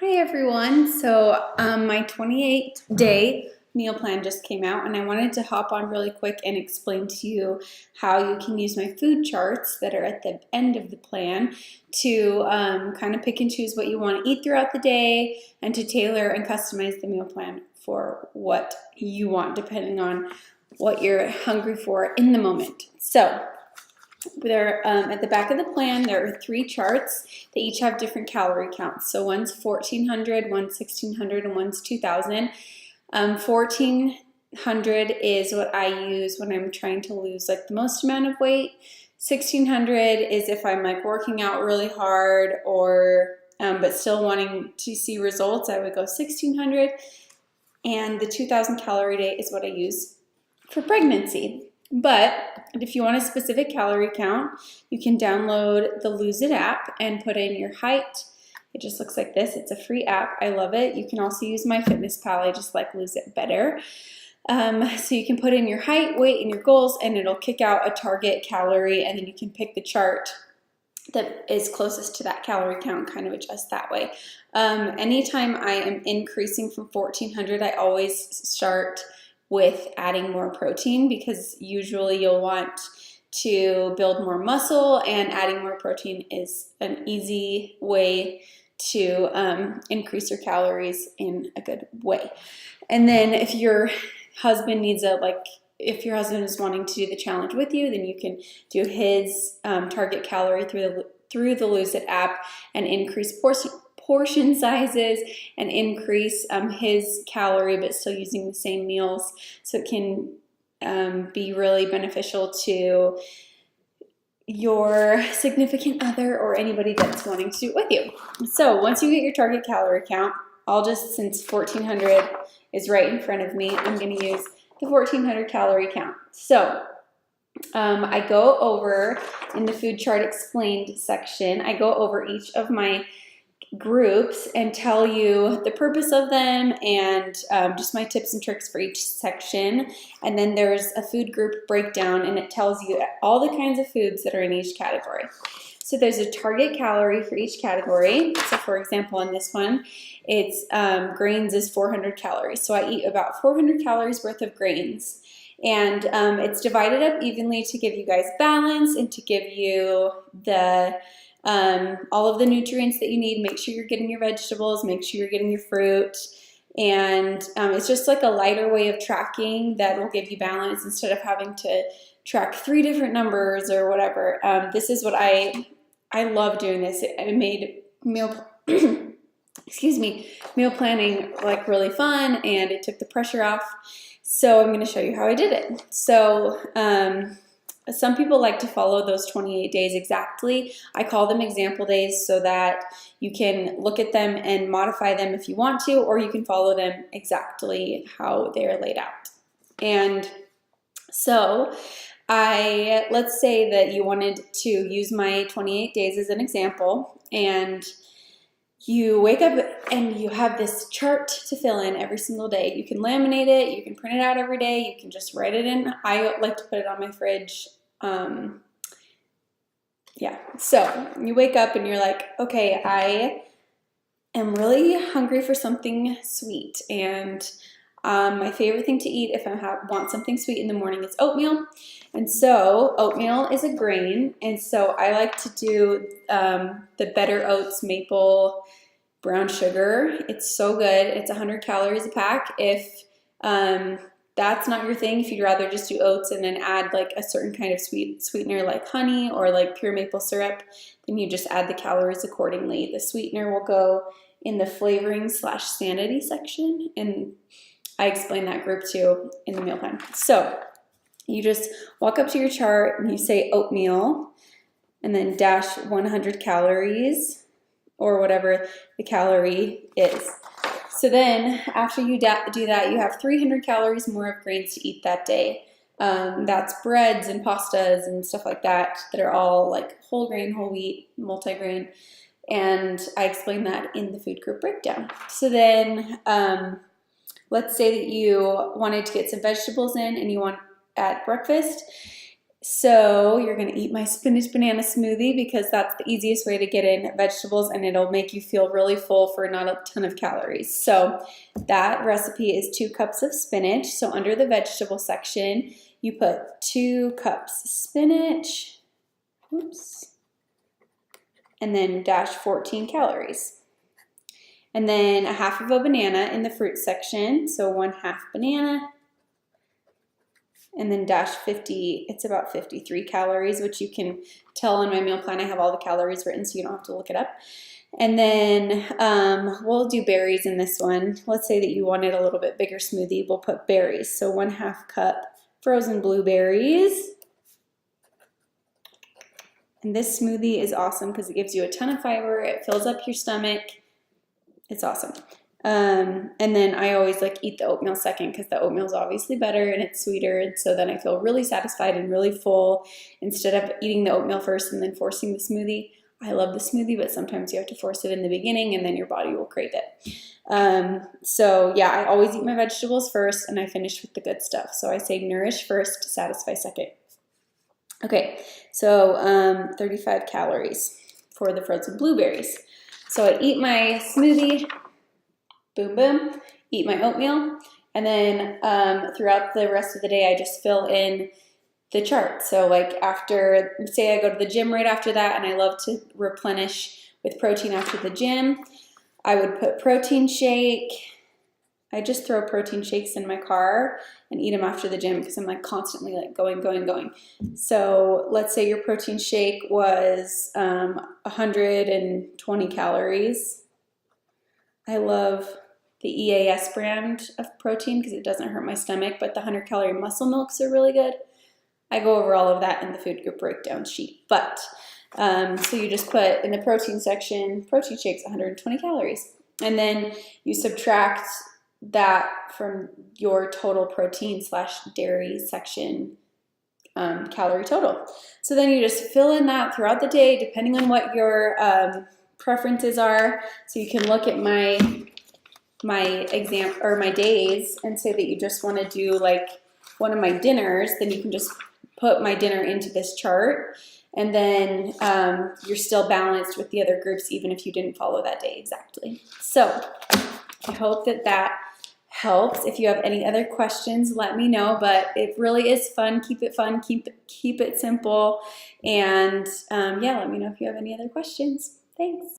Hi everyone. My 28-day meal plan just came out and I wanted to hop on really quick and explain to you how you can use my food charts that are at the end of the plan to kind of pick and choose what you want to eat throughout the day and to tailor and customize the meal plan for what you want depending on what you're hungry for in the moment. At the back of the plan, there are 3 charts. They each have different calorie counts. So one's 1400, one's 1600, and one's 2000. 1400 is what I use when I'm trying to lose like the most amount of weight. 1600 is if I'm like working out really hard or but still wanting to see results, I would go 1600. And the 2000 calorie day is what I use for pregnancy. But if you want a specific calorie count, you can download the Lose It app and put in your height. It just looks like this. It's a free app. I love it. You can also use MyFitnessPal. I just like Lose It better. So you can put in your height, weight, and your goals, and it'll kick out a target calorie, and then you can pick the chart that is closest to that calorie count, kind of adjust that way. Anytime I am increasing from 1400, I always start with adding more protein because usually you'll want to build more muscle, and adding more protein is an easy way to increase your calories in a good way. And then if your husband if your husband is wanting to do the challenge with you, then you can do his target calorie through the Lose It app and increase portion sizes and increase his calorie, but still using the same meals. So it can be really beneficial to your significant other or anybody that's wanting to do it with you. So once you get your target calorie count, since 1400 is right in front of me, I'm going to use the 1400 calorie count. So I go over in the food chart explained section, I go over each of my groups and tell you the purpose of them and just my tips and tricks for each section. And then there's a food group breakdown, and it tells you all the kinds of foods that are in each category. So there's a target calorie for each category. So for example, in this one, it's grains is 400 calories. So I eat about 400 calories worth of grains. And it's divided up evenly to give you guys balance and to give you all of the nutrients that you need. Make sure you're getting your vegetables, make sure you're getting your fruit. And it's just like a lighter way of tracking that will give you balance instead of having to track 3 different numbers or whatever. This is what I love doing this. It made meal planning like really fun, and it took the pressure off. So I'm going to show you how I did it. So some people like to follow those 28 days exactly. I call them example days so that you can look at them and modify them if you want to, or you can follow them exactly how they're laid out. And so let's say that you wanted to use my 28 days as an example, and you wake up and you have this chart to fill in every single day. You can laminate it, you can print it out every day, you can just write it in. I like to put it on my fridge. So you wake up and you're like, okay, I am really hungry for something sweet, and my favorite thing to eat if I want something sweet in the morning is oatmeal. And so oatmeal is a grain, and so I like to do the Better Oats maple brown sugar. It's so good. It's 100 calories a pack. If that's not your thing, if you'd rather just do oats and then add like a certain kind of sweetener like honey or like pure maple syrup, then you just add the calories accordingly. The sweetener will go in the flavoring/sanity section, and I explain that group too in the meal plan. So you just walk up to your chart and you say oatmeal and then dash 100 calories or whatever the calorie is. So then after you do that, you have 300 calories more of grains to eat that day. That's breads and pastas and stuff like that are all like whole grain, whole wheat, multigrain. And I explain that in the food group breakdown. So then let's say that you wanted to get some vegetables in and you want at breakfast. So you're gonna eat my spinach banana smoothie because that's the easiest way to get in vegetables and it'll make you feel really full for not a ton of calories. So that recipe is 2 cups of spinach. So under the vegetable section, you put 2 cups spinach, oops, and then dash 14 calories. And then a half of a banana in the fruit section, so 1/2 banana, and then dash 50, it's about 53 calories, which you can tell on my meal plan. I have all the calories written so you don't have to look it up. And then we'll do berries in this one. Let's say that you wanted a little bit bigger smoothie. We'll put berries. So 1/2 cup frozen blueberries. And this smoothie is awesome because it gives you a ton of fiber. It fills up your stomach. It's awesome. And then I always like eat the oatmeal second because the oatmeal is obviously better and it's sweeter. And so then I feel really satisfied and really full instead of eating the oatmeal first and then forcing the smoothie. I love the smoothie, but sometimes you have to force it in the beginning and then your body will crave it. So yeah, I always eat my vegetables first and I finish with the good stuff. So I say nourish first, satisfy second. Okay, so 35 calories for the frozen blueberries. So I eat my smoothie, boom, boom, eat my oatmeal, and then throughout the rest of the day, I just fill in the chart. So like after, say I go to the gym right after that, and I love to replenish with protein after the gym, I would put protein shake. I just throw protein shakes in my car and eat them after the gym because I'm like constantly like going. So let's say your protein shake was 120 calories. I love the EAS brand of protein because it doesn't hurt my stomach, but the 100-calorie muscle milks are really good. I go over all of that in the food group breakdown sheet. But so you just put in the protein section, protein shakes 120 calories. And then you subtract that from your total protein / dairy section calorie total. So then you just fill in that throughout the day, depending on what your preferences are. So you can look at my exam or my days and say that you just want to do like one of my dinners, then you can just put my dinner into this chart. And then you're still balanced with the other groups, even if you didn't follow that day exactly. So I hope that that helps. If you have any other questions, let me know, but it really is fun. Keep it fun, keep it simple. And yeah, let me know if you have any other questions. Thanks.